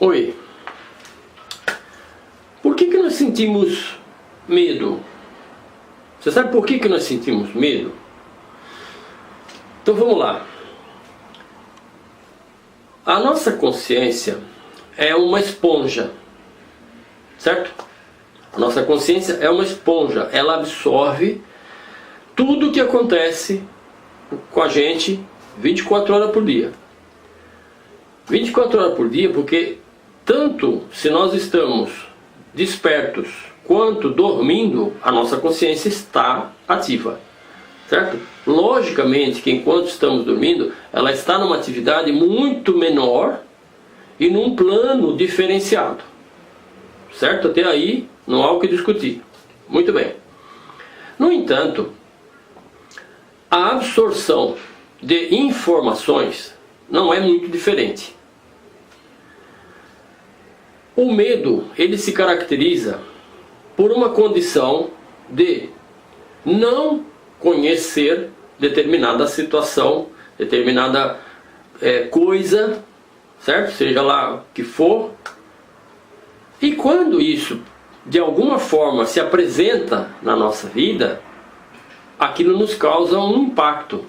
Oi. Por que nós sentimos medo? Você sabe por que nós sentimos medo? Então vamos lá. A nossa consciência é uma esponja, certo? A nossa consciência é uma esponja. Ela absorve tudo o que acontece com a gente 24 horas por dia. 24 horas por dia, porque tanto se nós estamos despertos quanto dormindo, a nossa consciência está ativa, certo? Logicamente que enquanto estamos dormindo, ela está numa atividade muito menor e num plano diferenciado, certo? Até aí não há o que discutir. Muito bem. No entanto, a absorção de informações não é muito diferente. O medo, ele se caracteriza por uma condição de não conhecer determinada situação, determinada coisa, certo? Seja lá o que for. E quando isso, de alguma forma, se apresenta na nossa vida, aquilo nos causa um impacto.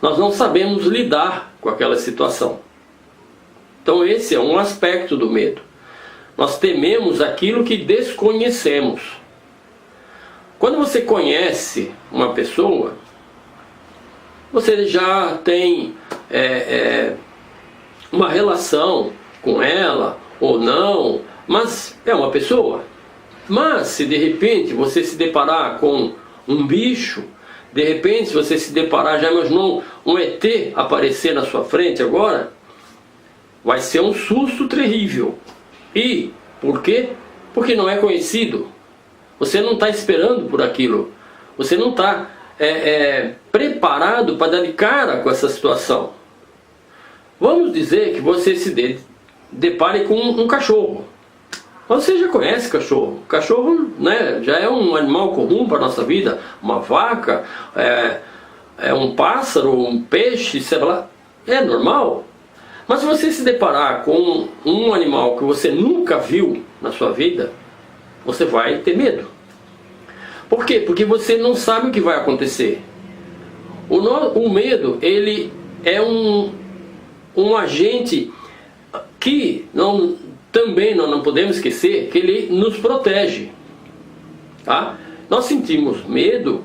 Nós não sabemos lidar com aquela situação. Então esse é um aspecto do medo. Nós tememos aquilo que desconhecemos. Quando você conhece uma pessoa, você já tem uma relação com ela ou não, mas é uma pessoa. Mas se de repente você se deparar com um bicho, de repente você se deparar, já imaginou um ET aparecer na sua frente agora? Vai ser um susto terrível. E por quê? Porque não é conhecido. Você não está esperando por aquilo. Você não está preparado para dar de cara com essa situação. Vamos dizer que você se depare com um cachorro. Você já conhece cachorro. Cachorro, né, já é um animal comum para a nossa vida. Uma vaca, um pássaro, um peixe, sei lá. É normal. Mas se você se deparar com um animal que você nunca viu na sua vida, você vai ter medo. Por quê? Porque você não sabe o que vai acontecer. O medo, ele é um agente que também nós não podemos esquecer que ele nos protege. Tá? Nós sentimos medo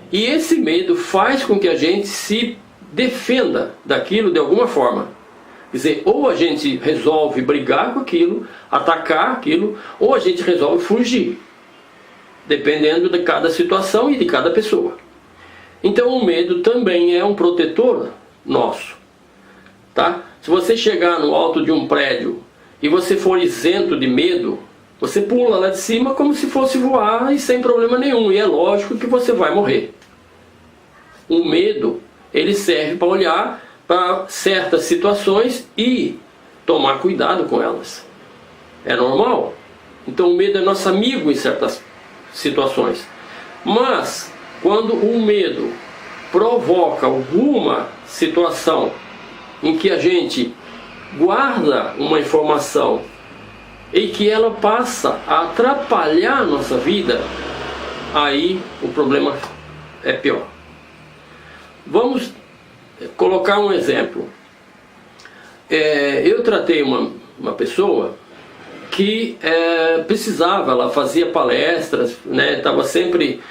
e esse medo faz com que a gente se defenda daquilo de alguma forma. Quer dizer, ou a gente resolve brigar com aquilo, atacar aquilo, ou a gente resolve fugir. Dependendo de cada situação e de cada pessoa. Então o medo também é um protetor nosso. Tá? Se você chegar no alto de um prédio e você for isento de medo, você pula lá de cima como se fosse voar e sem problema nenhum. E é lógico que você vai morrer. O medo, ele serve para olhar para certas situações e tomar cuidado com elas. É normal? Então o medo é nosso amigo em certas situações. Mas quando o medo provoca alguma situação em que a gente guarda uma informação e que ela passa a atrapalhar a nossa vida, aí o problema é pior. Vamos colocar um exemplo. Eu tratei uma pessoa que precisava, ela fazia palestras, né, estava sempre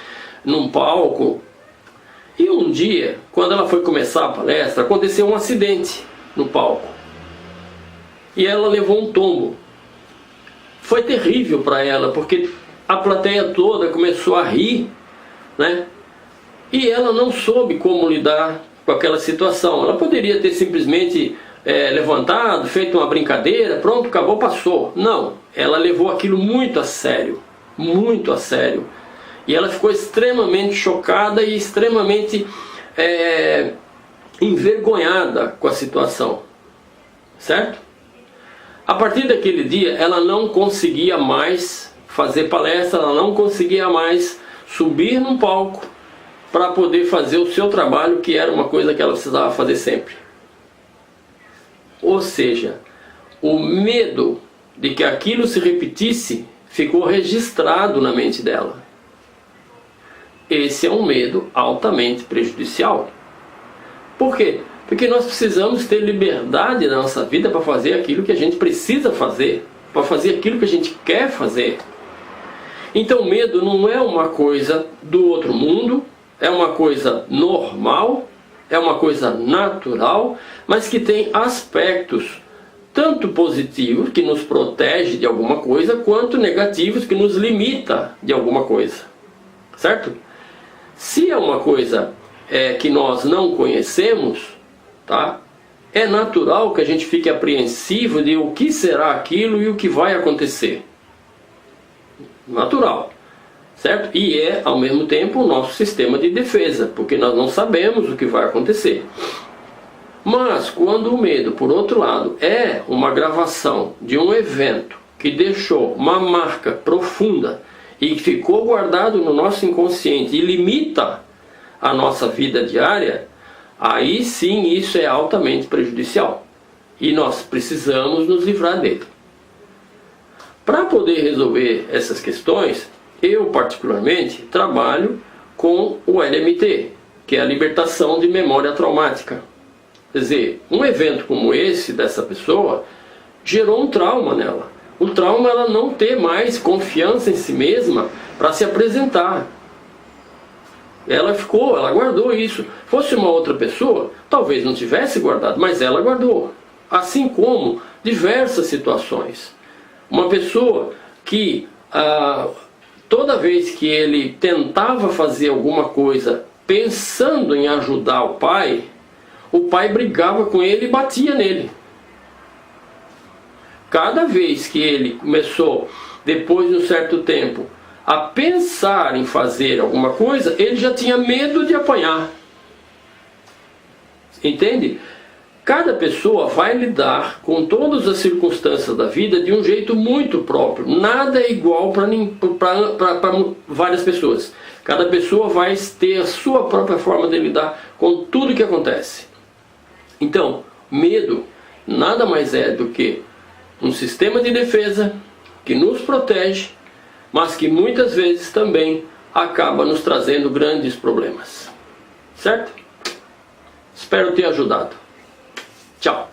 num palco. E um dia, quando ela foi começar a palestra, aconteceu um acidente no palco. E ela levou um tombo. Foi terrível para ela, porque a plateia toda começou a rir, né? E ela não soube como lidar com aquela situação. Ela poderia ter simplesmente levantado, feito uma brincadeira, pronto, acabou, passou. Não, ela levou aquilo muito a sério. Muito a sério. E ela ficou extremamente chocada e extremamente envergonhada com a situação. Certo? A partir daquele dia, ela não conseguia mais fazer palestra, ela não conseguia mais subir num palco para poder fazer o seu trabalho, que era uma coisa que ela precisava fazer sempre. Ou seja, o medo de que aquilo se repetisse ficou registrado na mente dela. Esse é um medo altamente prejudicial. Por quê? Porque nós precisamos ter liberdade na nossa vida para fazer aquilo que a gente precisa fazer, para fazer aquilo que a gente quer fazer. Então medo não é uma coisa do outro mundo, é uma coisa normal, é uma coisa natural, mas que tem aspectos tanto positivos, que nos protege de alguma coisa, quanto negativos, que nos limita de alguma coisa. Certo? Se é uma coisa que nós não conhecemos, tá? É natural que a gente fique apreensivo de o que será aquilo e o que vai acontecer. Natural. Certo? E é, ao mesmo tempo, o nosso sistema de defesa, porque nós não sabemos o que vai acontecer. Mas, quando o medo, por outro lado, é uma gravação de um evento que deixou uma marca profunda e que ficou guardado no nosso inconsciente e limita a nossa vida diária, aí sim isso é altamente prejudicial. E nós precisamos nos livrar dele. Para poder resolver essas questões, eu particularmente trabalho com o LMT, que é a libertação de memória traumática. Quer dizer, um evento como esse dessa pessoa gerou um trauma nela. O trauma é ela não ter mais confiança em si mesma para se apresentar. Ela guardou isso. Fosse uma outra pessoa, talvez não tivesse guardado, mas ela guardou. Assim como diversas situações. Uma pessoa que toda vez que ele tentava fazer alguma coisa pensando em ajudar o pai brigava com ele e batia nele. Cada vez que ele começou, depois de um certo tempo, a pensar em fazer alguma coisa, ele já tinha medo de apanhar. Entende? Cada pessoa vai lidar com todas as circunstâncias da vida de um jeito muito próprio. Nada é igual para várias pessoas. Cada pessoa vai ter a sua própria forma de lidar com tudo que acontece. Então, medo nada mais é do que um sistema de defesa que nos protege, mas que muitas vezes também acaba nos trazendo grandes problemas. Certo? Espero ter ajudado. Tchau.